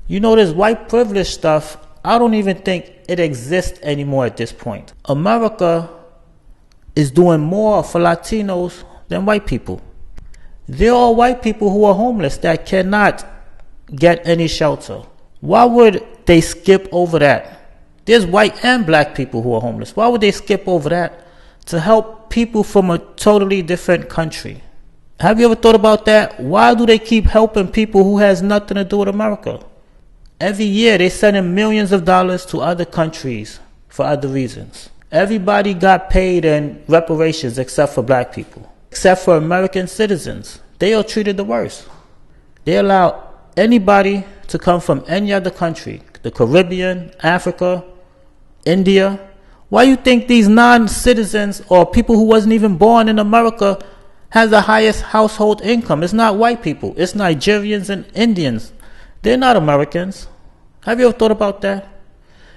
You know, this white privilege stuff, I don't even think it exists anymore at this point. America is doing more for Latinos than white people. There are white people who are homeless that cannot get any shelter. Why would they skip over that? There's white and black people who are homeless. Why would they skip over that to help people from a totally different country? Have you ever thought about that? Why do they keep helping people who has nothing to do with America? Every year they sending millions of dollars to other countries for other reasons. Everybody got paid in reparations except for black people. Except for American citizens. They are treated the worst. They allow anybody to come from any other country, the Caribbean, Africa, India. Why you think these non-citizens or people who wasn't even born in America has the highest household income? It's not white people. It's Nigerians and Indians. They're not Americans. Have you ever thought about that?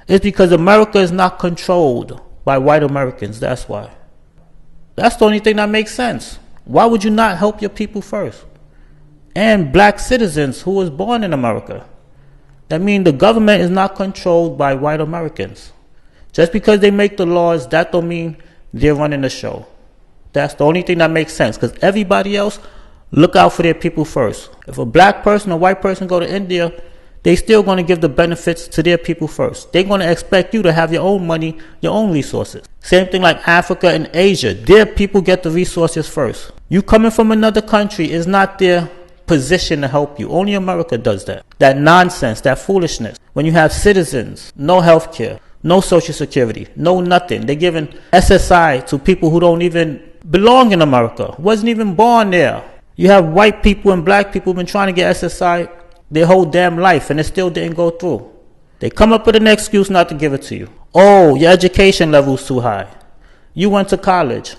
It's because America is not controlled by white Americans. That's why. That's the only thing that makes sense. Why would you not help your people first? And black citizens who was born in America. That means the government is not controlled by white Americans. Just because they make the laws, that don't mean they're running the show. That's the only thing that makes sense. Because everybody else look out for their people first. If a black person or white person go to India, they still going to give the benefits to their people first. They're going to expect you to have your own money, your own resources. Same thing like Africa and Asia. Their people get the resources first. You coming from another country is not their position to help you. Only America does that. That nonsense, that foolishness. When you have citizens, no health care, no social security, no nothing. They're giving SSI to people who don't even belong in America, wasn't even born there. You have white people and black people been trying to get SSI their whole damn life and it still didn't go through. They come up with an excuse not to give it to you. Oh, your education level's too high. You went to college.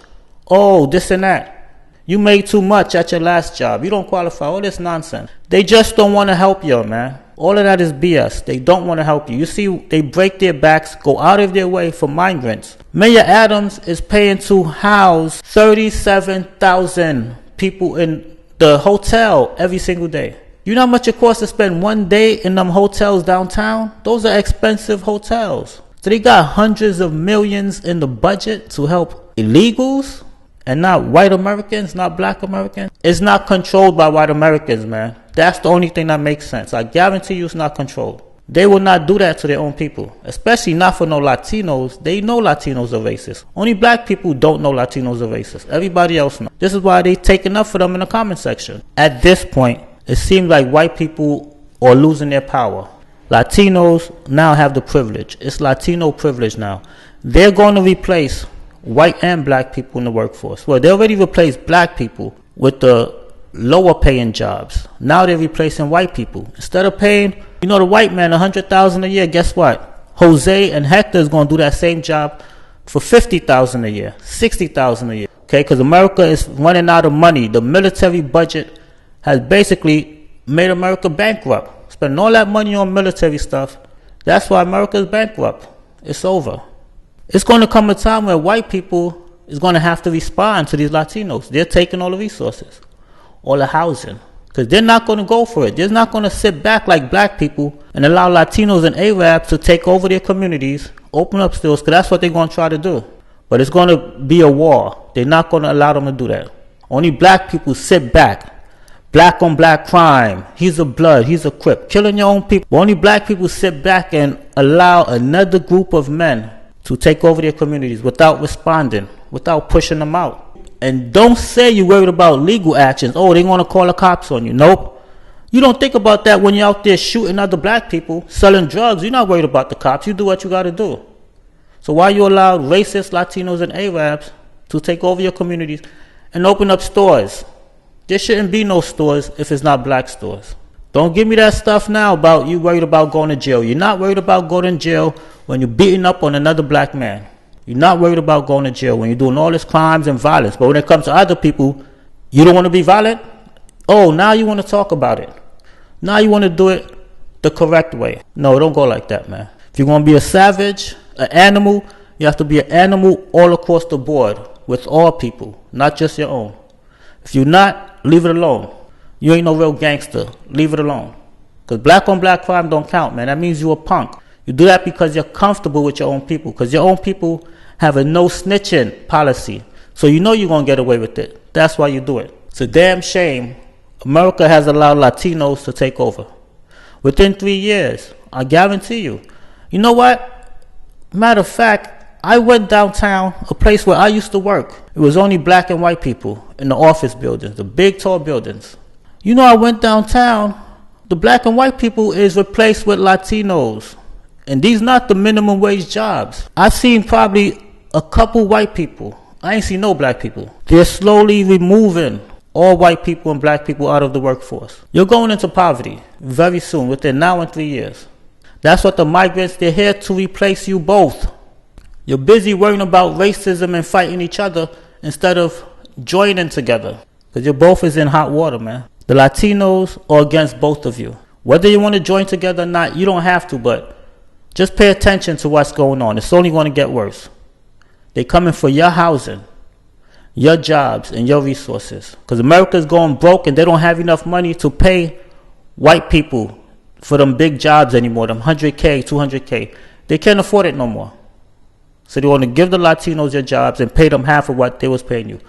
Oh, this and that. You made too much at your last job. You don't qualify. All this nonsense. They just don't want to help you, man. All of that is BS. They don't want to help you. You see, they break their backs, go out of their way for migrants. Mayor Adams is paying to house 37,000 people in the hotel every single day. You know how much it costs to spend one day in them hotels downtown? Those are expensive hotels. So they got hundreds of millions in the budget to help illegals and not white Americans, not black Americans. It's not controlled by white Americans, man. That's the only thing that makes sense. I guarantee you it's not controlled. They will not do that to their own people, especially not for no Latinos. They know Latinos are racist. Only black people don't know Latinos are racist. Everybody else knows. This is why they taking up for them in the comment section. At this point, it seems like white people are losing their power. Latinos now have the privilege. It's Latino privilege now. They're going to replace white and black people in the workforce. Well, they already replaced black people with the lower paying jobs. Now they're replacing white people. Instead of paying, the white man $100,000 a year, guess what? Jose and Hector is going to do that same job for $50,000 a year, $60,000 a year. Okay, because America is running out of money. The military budget has basically made America bankrupt. Spending all that money on military stuff. That's why America is bankrupt. It's over. It's going to come a time where white people is going to have to respond to these Latinos. They're taking all the resources, all the housing, because they're not going to go for it. They're not going to sit back like black people and allow Latinos and Arabs to take over their communities, open up stores, because that's what they're going to try to do. But it's going to be a war. They're not going to allow them to do that. Only black people sit back. Black on black crime. He's a blood. He's a crip. Killing your own people. Only black people sit back and allow another group of men to take over their communities without responding, without pushing them out. And don't say you're worried about legal actions. Oh, they're going to call the cops on you. Nope. You don't think about that when you're out there shooting other black people, selling drugs. You're not worried about the cops. You do what you got to do. So why you allow racist Latinos and Arabs to take over your communities and open up stores? There shouldn't be no stores if it's not black stores. Don't give me that stuff now about you worried about going to jail. You're not worried about going to jail when you're beating up on another black man. You're not worried about going to jail when you're doing all these crimes and violence. But when it comes to other people, you don't want to be violent? Oh, now you want to talk about it. Now you want to do it the correct way. No, don't go like that, man. If you're going to be a savage, an animal, you have to be an animal all across the board with all people, not just your own. If you're not, leave it alone. You ain't no real gangster. Leave it alone. Because black on black crime don't count, man. That means you a punk. You do that because you're comfortable with your own people. Because your own people have a no snitching policy. So you know you're going to get away with it. That's why you do it. It's a damn shame America has allowed Latinos to take over. Within 3 years, I guarantee you. You know what? Matter of fact, I went downtown, a place where I used to work. It was only black and white people in the office buildings, the big tall buildings. You know, I went downtown, the black and white people is replaced with Latinos. And these not the minimum wage jobs. I've seen probably a couple white people. I ain't seen no black people. They're slowly removing all white people and black people out of the workforce. You're going into poverty very soon, within now and 3 years. That's what the migrants, they're here to replace you both. You're busy worrying about racism and fighting each other instead of joining together. Because you're both is in hot water, man. The Latinos are against both of you. Whether you want to join together or not, you don't have to, but just pay attention to what's going on. It's only going to get worse. They're coming for your housing, your jobs, and your resources. Because America's going broke and they don't have enough money to pay white people for them big jobs anymore, them 100K, 200K. They can't afford it no more. So they want to give the Latinos their jobs and pay them half of what they was paying you.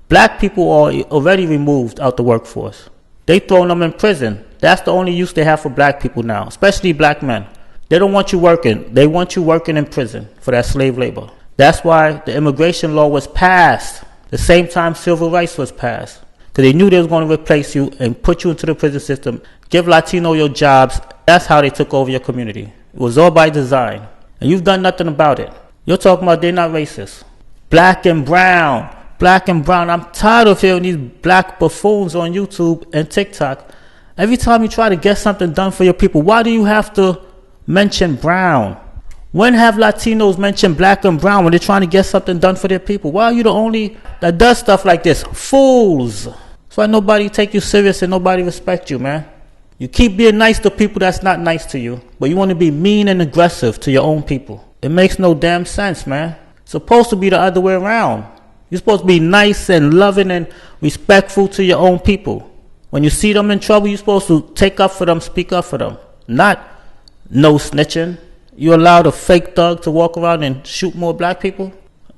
Black people are already removed out the workforce. They throwing them in prison. That's the only use they have for black people now, especially black men. They don't want you working. They want you working in prison for that slave labor. That's why the immigration law was passed the same time civil rights was passed. Because they knew they was going to replace you and put you into the prison system, give Latino your jobs. That's how they took over your community. It was all by design. And you've done nothing about it. You're talking about they're not racist. Black and brown. Black and brown. I'm tired of hearing these black buffoons on YouTube and TikTok. Every time you try to get something done for your people, why do you have to mention brown? When have Latinos mentioned black and brown when they're trying to get something done for their people? Why are you the only that does stuff like this? Fools. That's why nobody take you serious and nobody respect you, man. You keep being nice to people that's not nice to you, but you want to be mean and aggressive to your own people. It makes no damn sense, man. It's supposed to be the other way around. You're supposed to be nice and loving and respectful to your own people. When you see them in trouble, you're supposed to take up for them, speak up for them. Not no snitching. You allow the fake thug to walk around and shoot more black people?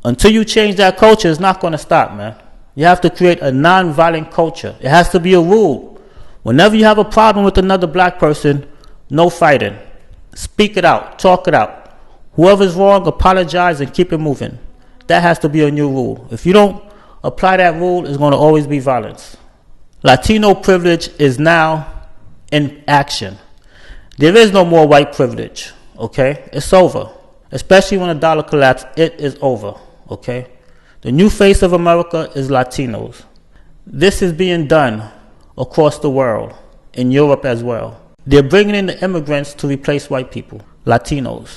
Until you change that culture, it's not going to stop, man. You have to create a non-violent culture. It has to be a rule. Whenever you have a problem with another black person, no fighting. Speak it out. Talk it out. Whoever's wrong, apologize and keep it moving. That has to be a new rule. If you don't apply that rule, it's going to always be violence. Latino privilege is now in action. There is no more white privilege, okay? It's over. Especially when the dollar collapses, it is over, okay? The new face of America is Latinos. This is being done across the world, in Europe as well. They're bringing in the immigrants to replace white people, Latinos.